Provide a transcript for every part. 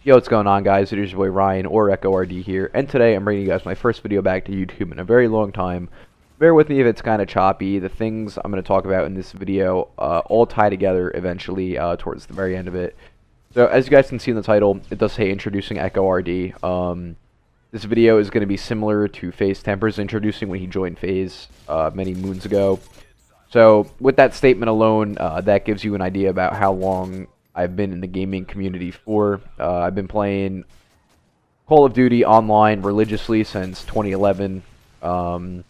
Yo, what's going on, guys? It is your boy Ryan, or Echo RD here, and today I'm bringing you guys my first video back to YouTube in a very long time. Bear with me if it's kind of choppy. The things I'm going to talk about in this video all tie together eventually towards the very end of it. So, as you guys can see in the title, it does say Introducing Echo RD. This video is going to be similar to FaZe Temper's introducing when he joined FaZe many moons ago. So, with that statement alone, that gives you an idea about how long I've been in the gaming community for. I've been playing Call of Duty online religiously since 2011. Modern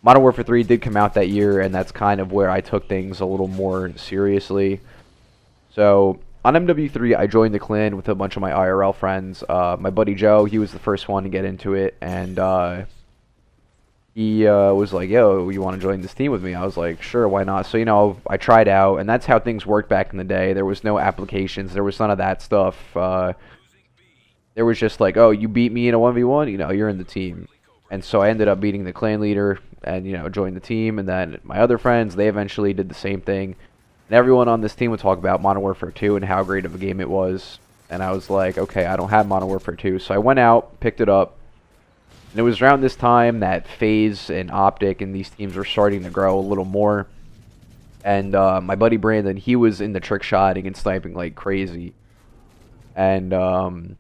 Warfare 3 did come out that year, and that's kind of where I took things a little more seriously. So, on MW3, I joined the clan with a bunch of my IRL friends. My buddy Joe, he was the first one to get into it, and he was like, yo, you want to join this team with me? I was like, sure, why not? So, I tried out, and that's how things worked back in the day. There was no applications. There was none of that stuff. There was just like, oh, you beat me in a 1v1? You're in the team. And so I ended up beating the clan leader and, joined the team. And then my other friends, they eventually did the same thing. And everyone on this team would talk about Modern Warfare 2 and how great of a game it was. And I was like, okay, I don't have Modern Warfare 2. So I went out, picked it up. And it was around this time that FaZe and Optic and these teams were starting to grow a little more. And my buddy Brandon, he was into trick shotting and sniping like crazy. And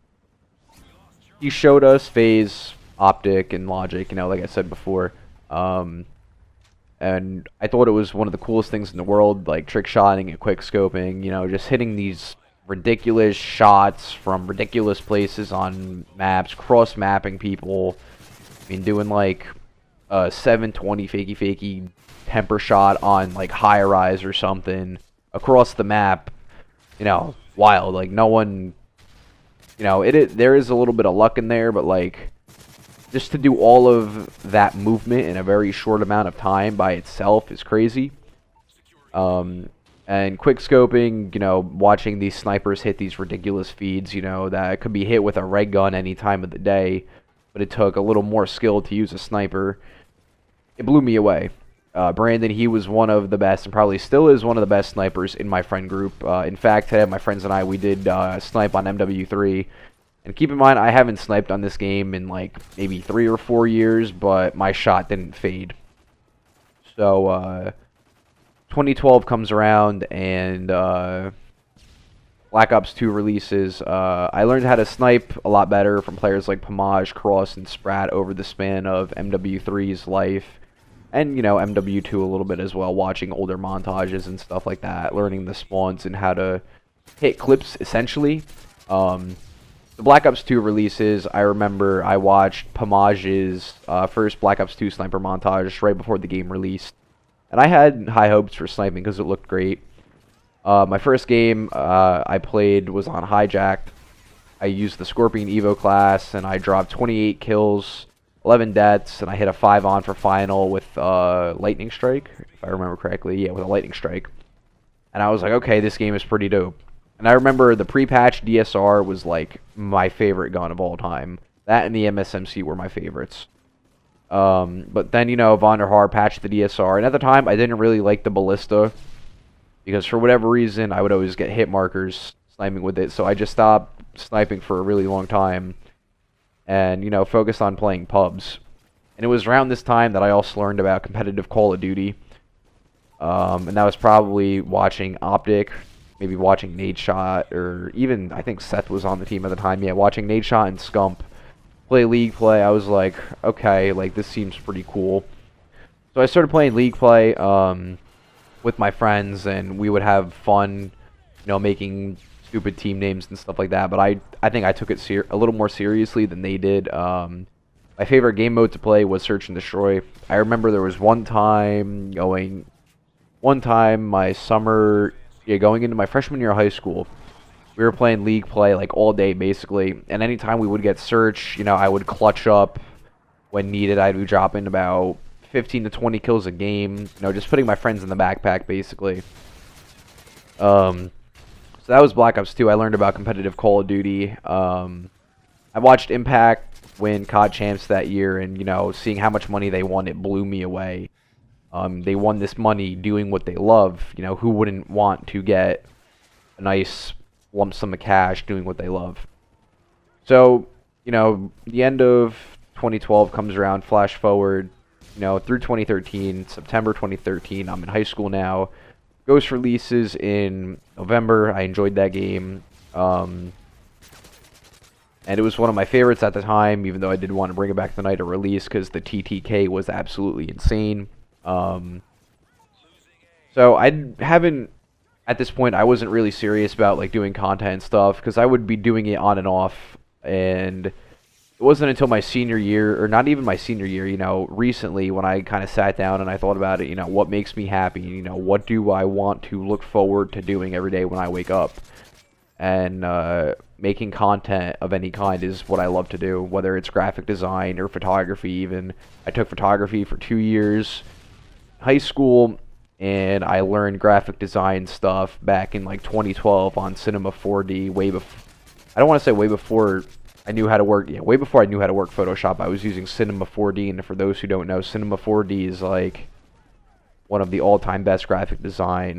he showed us FaZe, Optic, and Logic, like I said before. And I thought it was one of the coolest things in the world, like trick shotting and quick scoping, just hitting these ridiculous shots from ridiculous places on maps, cross-mapping people. Doing like a 720 fakey temper shot on like high rise or something across the map, wild. Like no one, there is a little bit of luck in there, but like just to do all of that movement in a very short amount of time by itself is crazy. And quick scoping, watching these snipers hit these ridiculous feeds, that could be hit with a red gun any time of the day. But it took a little more skill to use a sniper. It blew me away. Brandon, he was one of the best, and probably still is one of the best snipers in my friend group. In fact, today my friends and I, we did snipe on MW3. And keep in mind, I haven't sniped on this game in like maybe 3 or 4 years, but my shot didn't fade. So, 2012 comes around, and Black Ops 2 releases. I learned how to snipe a lot better from players like Pomage, Cross, and Sprat over the span of MW3's life. And, MW2 a little bit as well, watching older montages and stuff like that, learning the spawns and how to hit clips, essentially. The Black Ops 2 releases, I remember I watched Pomage's first Black Ops 2 sniper montage right before the game released. And I had high hopes for sniping because it looked great. My first game I played was on Hijacked. I used the Scorpion Evo class, and I dropped 28 kills, 11 deaths, and I hit a 5-on for final with Lightning Strike, if I remember correctly. Yeah, with a Lightning Strike. And I was like, okay, this game is pretty dope. And I remember the pre-patch DSR was like my favorite gun of all time. That and the MSMC were my favorites. But then, Vonderhaar patched the DSR, and at the time I didn't really like the Ballista, because for whatever reason, I would always get hit markers sniping with it. So I just stopped sniping for a really long time. And, focused on playing pubs. And it was around this time that I also learned about competitive Call of Duty. And that was probably watching Optic, maybe watching Nadeshot, or even, I think Seth was on the team at the time. Yeah, watching Nadeshot and Scump play League play. I was like, okay, like this seems pretty cool. So I started playing League play, with my friends, and we would have fun, making stupid team names and stuff like that. But I think I took it a little more seriously than they did. My favorite game mode to play was Search and Destroy. I remember there was one time my summer, going into my freshman year of high school, we were playing League play like all day basically. And anytime we would get Search, I would clutch up when needed. I'd be dropping about 15 to 20 kills a game, just putting my friends in the backpack, basically. So that was Black Ops 2. I learned about competitive Call of Duty. I watched Impact win COD Champs that year, and, seeing how much money they won, it blew me away. They won this money doing what they love. Who wouldn't want to get a nice lump sum of cash doing what they love? So, the end of 2012 comes around, flash forward, through 2013, September 2013. I'm in high school now. Ghost releases in November. I enjoyed that game. And it was one of my favorites at the time, even though I did want to bring it back the night of release because the TTK was absolutely insane. So I haven't, at this point, I wasn't really serious about like doing content and stuff because I would be doing it on and off. And it wasn't until my senior year, or not even my senior year, recently when I kind of sat down and I thought about it, what makes me happy, what do I want to look forward to doing every day when I wake up. And making content of any kind is what I love to do, whether it's graphic design or photography even. I took photography for 2 years in high school, and I learned graphic design stuff back in like 2012 on Cinema 4D, way before, I don't want to say way before I knew how to work, way before I knew how to work Photoshop. I was using Cinema 4D, and for those who don't know, Cinema 4D is like one of the all-time best graphic design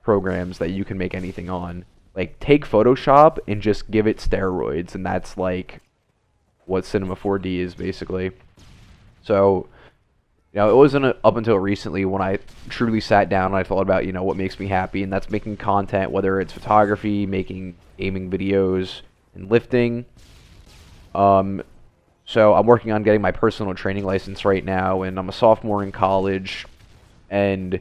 programs that you can make anything on. Like, take Photoshop and just give it steroids, and that's like what Cinema 4D is basically. So, it wasn't up until recently when I truly sat down and I thought about, what makes me happy, and that's making content, whether it's photography, making gaming videos, and lifting. So I'm working on getting my personal training license right now, and I'm a sophomore in college, and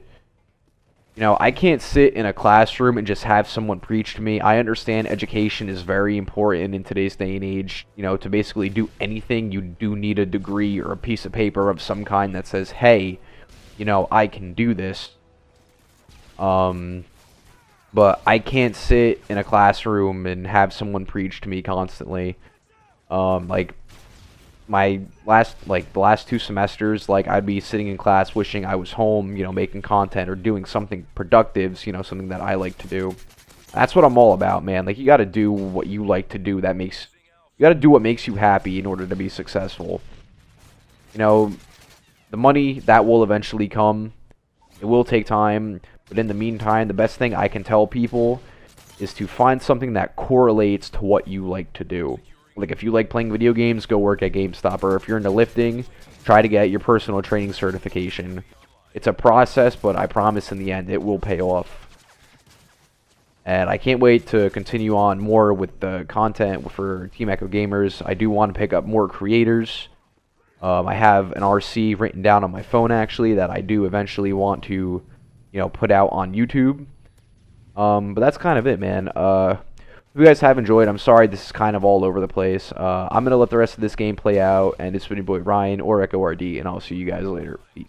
I can't sit in a classroom and just have someone preach to me. I understand education is very important in today's day and age. To basically do anything, you do need a degree or a piece of paper of some kind that says, hey, I can do this. But I can't sit in a classroom and have someone preach to me constantly. Like, the last 2 semesters, like, I'd be sitting in class wishing I was home, making content or doing something productive, something that I like to do. That's what I'm all about, man. Like, you gotta do what you like to do you gotta do what makes you happy in order to be successful. The money, that will eventually come. It will take time, but in the meantime, the best thing I can tell people is to find something that correlates to what you like to do. Like, if you like playing video games, go work at GameStop. Or if you're into lifting, try to get your personal training certification. It's a process, but I promise in the end, it will pay off. And I can't wait to continue on more with the content for Team Echo Gamers. I do want to pick up more creators. I have an RC written down on my phone, actually, that I do eventually want to, put out on YouTube. But that's kind of it, man. If you guys have enjoyed, I'm sorry this is kind of all over the place. I'm going to let the rest of this game play out, and it's been your boy Ryan, or Echo RD, and I'll see you guys later. Peace.